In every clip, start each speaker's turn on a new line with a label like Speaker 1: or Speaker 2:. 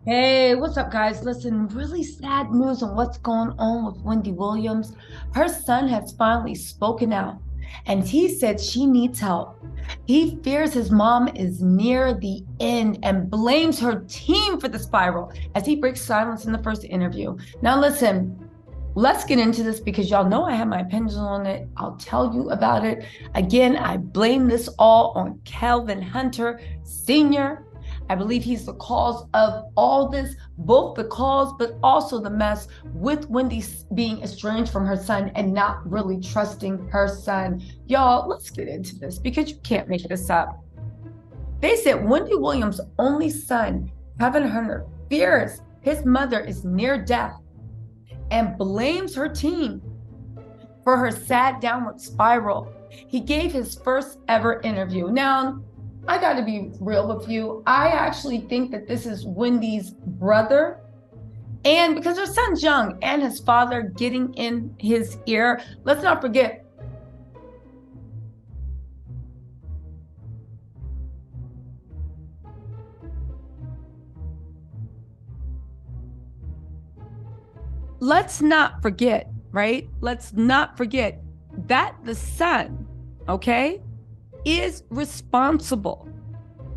Speaker 1: Hey, what's up, guys? Listen, really sad news on what's going on with Wendy Williams. Her son has finally spoken out, and he said she needs help. He fears his mom is near the end and blames her team for the spiral as he breaks silence in the first interview. Now, listen, let's get into this because y'all know I have my opinions on it. I'll tell you about it. Again, I blame this all on Calvin Hunter Sr. I believe he's the cause of all this, both the cause, but also the mess with Wendy being estranged from her son and not really trusting her son. Y'all, let's get into this because you can't make this up. They said Wendy Williams' only son, Kevin Hunter, fears his mother is near death and blames her team for her sad downward spiral. He gave his first ever interview. Now, I got to be real with you. I actually think that this is Wendy's brother. And because her son's young and his father getting in his ear, let's not forget. Let's not forget, right? Let's not forget that the son, okay, is responsible.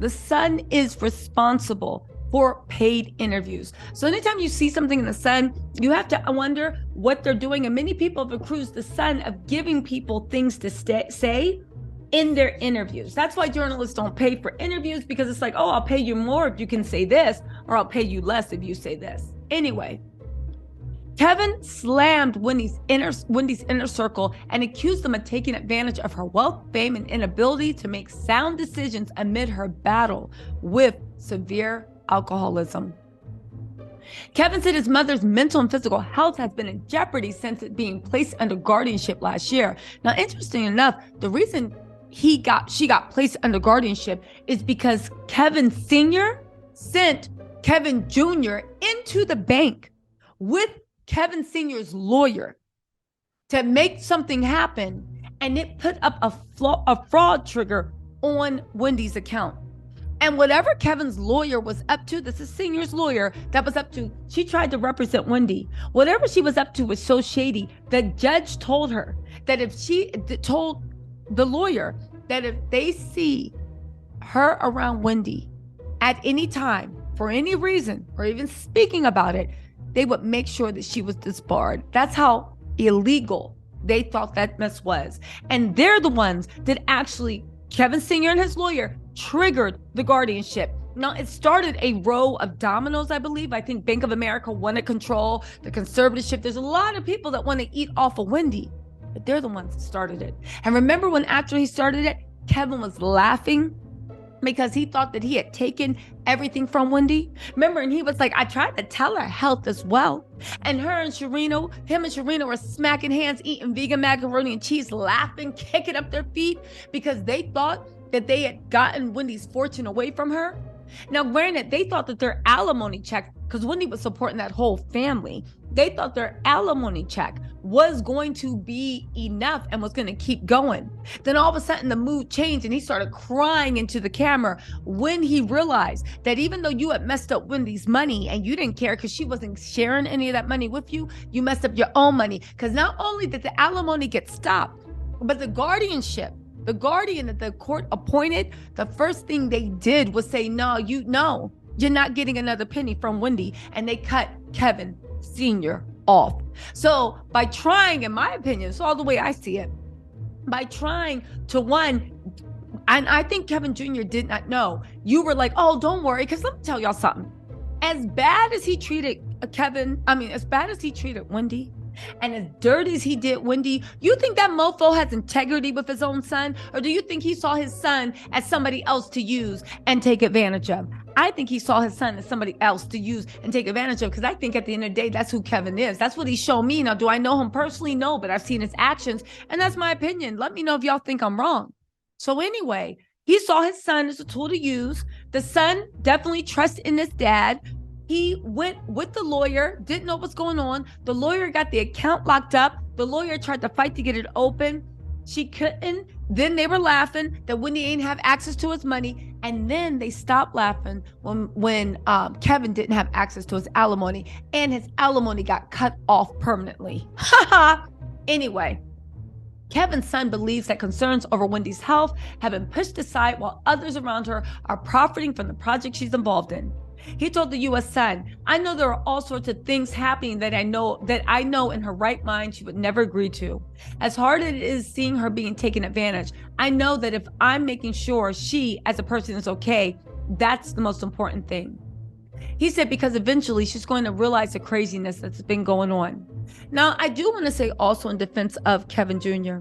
Speaker 1: The son is responsible for paid interviews. So anytime you see something in the Sun, you have to wonder what they're doing. And many people have accused the Sun of giving people things to say in their interviews. That's why journalists don't pay for interviews, because it's like, oh, I'll pay you more if you can say this, or I'll pay you less if you say this. Anyway, Kevin slammed Wendy's inner circle and accused them of taking advantage of her wealth, fame, and inability to make sound decisions amid her battle with severe alcoholism. Kevin said his mother's mental and physical health has been in jeopardy since it being placed under guardianship last year. Now, interesting enough, the reason she got placed under guardianship is because Kevin Sr. sent Kevin Jr. into the bank with Kevin Sr.'s lawyer to make something happen, and it put up a fraud trigger on Wendy's account. And whatever Kevin's lawyer was up to, this is Senior's lawyer that was up to, she tried to represent Wendy. Whatever she was up to was so shady. The judge told her that if she told the lawyer that if they see her around Wendy at any time, for any reason, or even speaking about it, they would make sure that she was disbarred. That's how illegal they thought that mess was. And they're the ones that actually, Kevin Sr. and his lawyer, triggered the guardianship. Now, it started a row of dominoes, I believe. I think Bank of America wanted control, the conservatorship. There's a lot of people that want to eat off of Wendy, but they're the ones that started it. And remember when after he started it, Kevin was laughing because he thought that he had taken everything from Wendy. Remember, and he was like, I tried to tell her health as well. And him and Sharina were smacking hands, eating vegan macaroni and cheese, laughing, kicking up their feet because they thought that they had gotten Wendy's fortune away from her. Now, granted, they thought that their alimony check, because Wendy was supporting that whole family, they thought their alimony check was going to be enough and was going to keep going. Then all of a sudden the mood changed and he started crying into the camera when he realized that even though you had messed up Wendy's money and you didn't care because she wasn't sharing any of that money with you, you messed up your own money. Because not only did the alimony get stopped, but the guardianship, the guardian that the court appointed, the first thing they did was say, no, you're not getting another penny from Wendy. And they cut Kevin Sr. off. So by trying, in my opinion, it's all the way I see it, by trying to and I think Kevin Jr. did not know. You were like, oh, don't worry, because let me tell y'all something. As bad as he treated as bad as he treated Wendy, and as dirty as he did Wendy, you think that mofo has integrity with his own son? Or do you think he saw his son as somebody else to use and take advantage of? I think he saw his son as somebody else to use and take advantage of, because I think at the end of the day, that's who Kevin is. That's what he showed me. Now, do I know him personally? No, but I've seen his actions, and that's my opinion. Let me know if y'all think I'm wrong. So anyway, he saw his son as a tool to use. The son definitely trusts in his dad. He went with the lawyer, didn't know what's going on. The lawyer got the account locked up. The lawyer tried to fight to get it open. She couldn't. Then they were laughing that Wendy ain't have access to his money. And then they stopped laughing when Kevin didn't have access to his alimony, and his alimony got cut off permanently. Anyway, Kevin's son believes that concerns over Wendy's health have been pushed aside while others around her are profiting from the project she's involved in. He told the U.S. Sun, "I know there are all sorts of things happening that I know in her right mind she would never agree to. As hard as it is seeing her being taken advantage, I know that if I'm making sure she, as a person, is okay, that's the most important thing." He said because eventually she's going to realize the craziness that's been going on. Now, I do want to say also in defense of Kevin Jr.,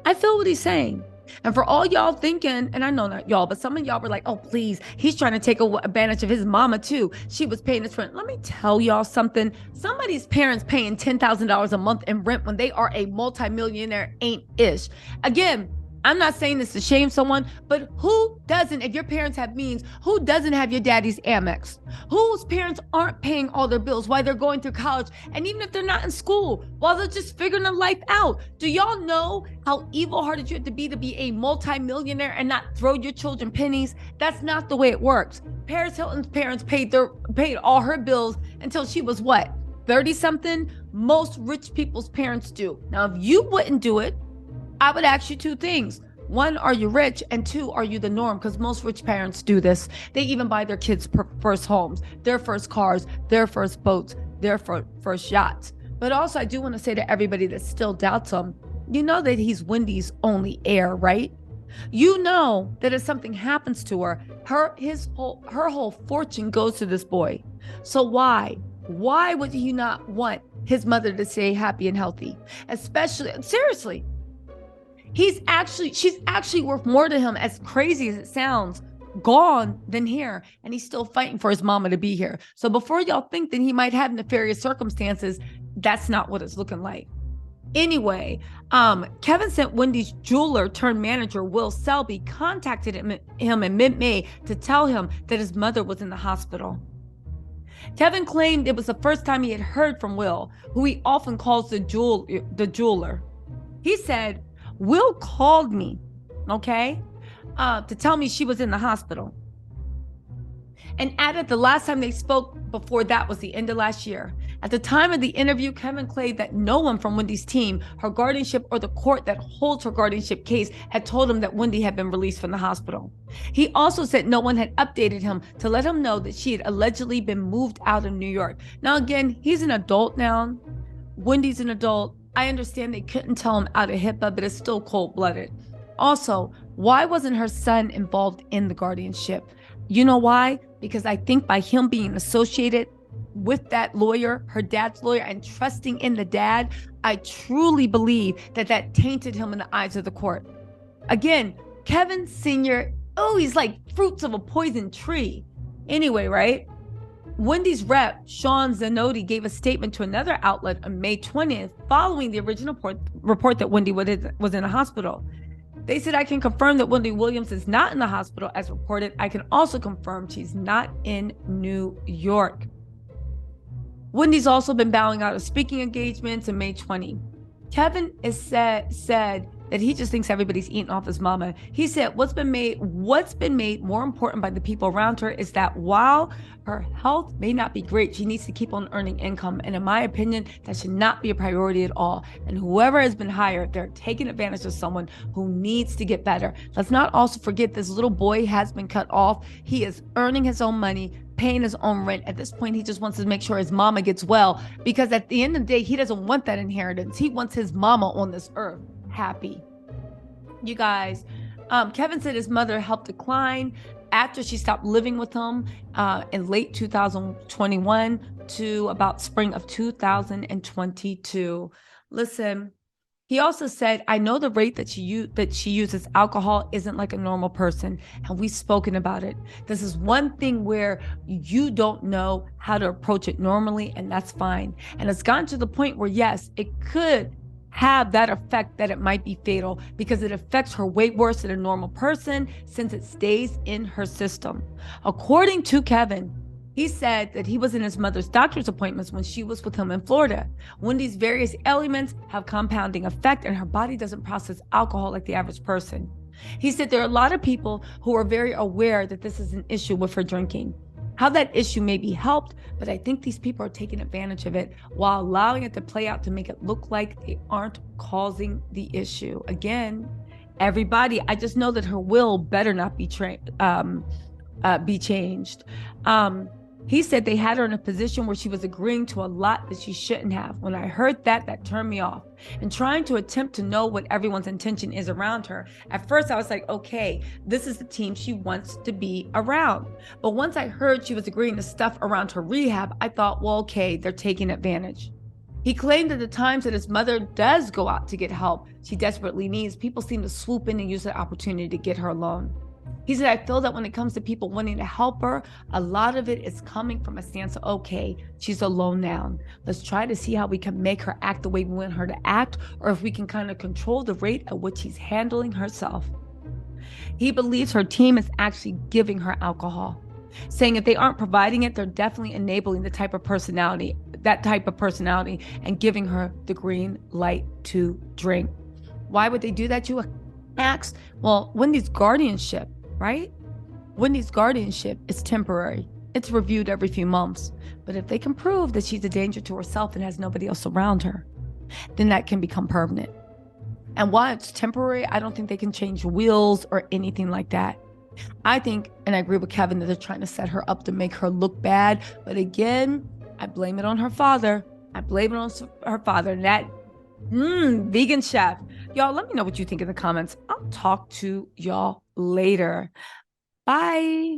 Speaker 1: I feel what he's saying. And for all y'all thinking, and I know not y'all, but some of y'all were like, "Oh, please, he's trying to take advantage of his mama too. She was paying his rent." Let me tell y'all something. Somebody's parents paying $10,000 a month in rent when they are a multimillionaire ain't ish. Again, I'm not saying this to shame someone, but who doesn't, if your parents have means, who doesn't have your daddy's Amex? Whose parents aren't paying all their bills while they're going through college? And even if they're not in school, while they're just figuring their life out. Do y'all know how evil-hearted you have to be a multimillionaire and not throw your children pennies? That's not the way it works. Paris Hilton's parents paid all her bills until she was what, 30-something? Most rich people's parents do. Now, if you wouldn't do it, I would ask you two things. One, are you rich? And two, are you the norm? Because most rich parents do this. They even buy their kids' first homes, their first cars, their first boats, their first yachts. But also, I do want to say to everybody that still doubts him, you know that he's Wendy's only heir, right? You know that if something happens to her, her whole fortune goes to this boy. So why would he not want his mother to stay happy and healthy? Especially, seriously, she's actually worth more to him, as crazy as it sounds, gone than here, and he's still fighting for his mama to be here. So before y'all think that he might have nefarious circumstances, that's not what it's looking like. Anyway, Kevin sent Wendy's jeweler turned manager, Will Selby, contacted him in mid-May to tell him that his mother was in the hospital. Kevin claimed it was the first time he had heard from Will, who he often calls the jeweler. He said, "Will called me, okay, to tell me she was in the hospital," and added the last time they spoke before that was the end of last year. At the time of the interview, Kevin claimed that no one from Wendy's team, her guardianship, or the court that holds her guardianship case had told him that Wendy had been released from the hospital. He also said no one had updated him to let him know that she had allegedly been moved out of New York. Now again, he's an adult now. Wendy's an adult. I understand they couldn't tell him out of HIPAA, but it's still cold-blooded. Also, why wasn't her son involved in the guardianship? You know why? Because I think by him being associated with that lawyer, her dad's lawyer, and trusting in the dad, I truly believe that tainted him in the eyes of the court. Again, Kevin Sr., he's like fruits of a poison tree. Anyway, right? Wendy's rep, Sean Zanotti, gave a statement to another outlet on May 20th following the original report that Wendy was in a hospital. They said, "I can confirm that Wendy Williams is not in the hospital as reported. I can also confirm she's not in New York." Wendy's also been bowing out of speaking engagements in May 20. Kevin is said that he just thinks everybody's eating off his mama. He said what's been made more important by the people around her is that while her health may not be great, she needs to keep on earning income. And in my opinion, that should not be a priority at all. And whoever has been hired, they're taking advantage of someone who needs to get better. Let's not also forget this little boy has been cut off. He is earning his own money, paying his own rent. At this point, he just wants to make sure his mama gets well, because at the end of the day, he doesn't want that inheritance. He wants his mama on this earth happy. You guys, Kevin said his mother helped decline after she stopped living with him in late 2021 to about spring of 2022. Listen, he also said, "I know the rate that she uses alcohol isn't like a normal person, and we've spoken about it. This is one thing where you don't know how to approach it normally, and that's fine. And it's gotten to the point where, yes, it could have that effect that it might be fatal, because it affects her way worse than a normal person since it stays in her system." According to Kevin, he said that he was in his mother's doctor's appointments when she was with him in Florida. Wendy's various ailments have compounding effect, and her body doesn't process alcohol like the average person. He said there are a lot of people who are very aware that this is an issue with her drinking, how that issue may be helped, but I think these people are taking advantage of it while allowing it to play out to make it look like they aren't causing the issue. Again, everybody, I just know that her will better not be changed. He said they had her in a position where she was agreeing to a lot that she shouldn't have. When I heard that, that turned me off. And trying to attempt to know what everyone's intention is around her. At first, I was like, okay, this is the team she wants to be around. But once I heard she was agreeing to stuff around her rehab, I thought, well, okay, they're taking advantage. He claimed that the times that his mother does go out to get help she desperately needs, people seem to swoop in and use the opportunity to get her alone. He said, I feel that when it comes to people wanting to help her, a lot of it is coming from a stance of, okay, she's alone now. Let's try to see how we can make her act the way we want her to act, or if we can kind of control the rate at which she's handling herself. He believes her team is actually giving her alcohol, saying if they aren't providing it, they're definitely enabling that type of personality, and giving her the green light to drink. Why would they do that, you ask? Well, Wendy's guardianship, right? Wendy's guardianship is temporary. It's reviewed every few months. But if they can prove that she's a danger to herself and has nobody else around her, then that can become permanent. And while it's temporary, I don't think they can change wheels or anything like that. I think, and I agree with Kevin, that they're trying to set her up to make her look bad. But again, I blame it on her father. And that vegan chef. Y'all, let me know what you think in the comments. I'll talk to y'all later. Bye.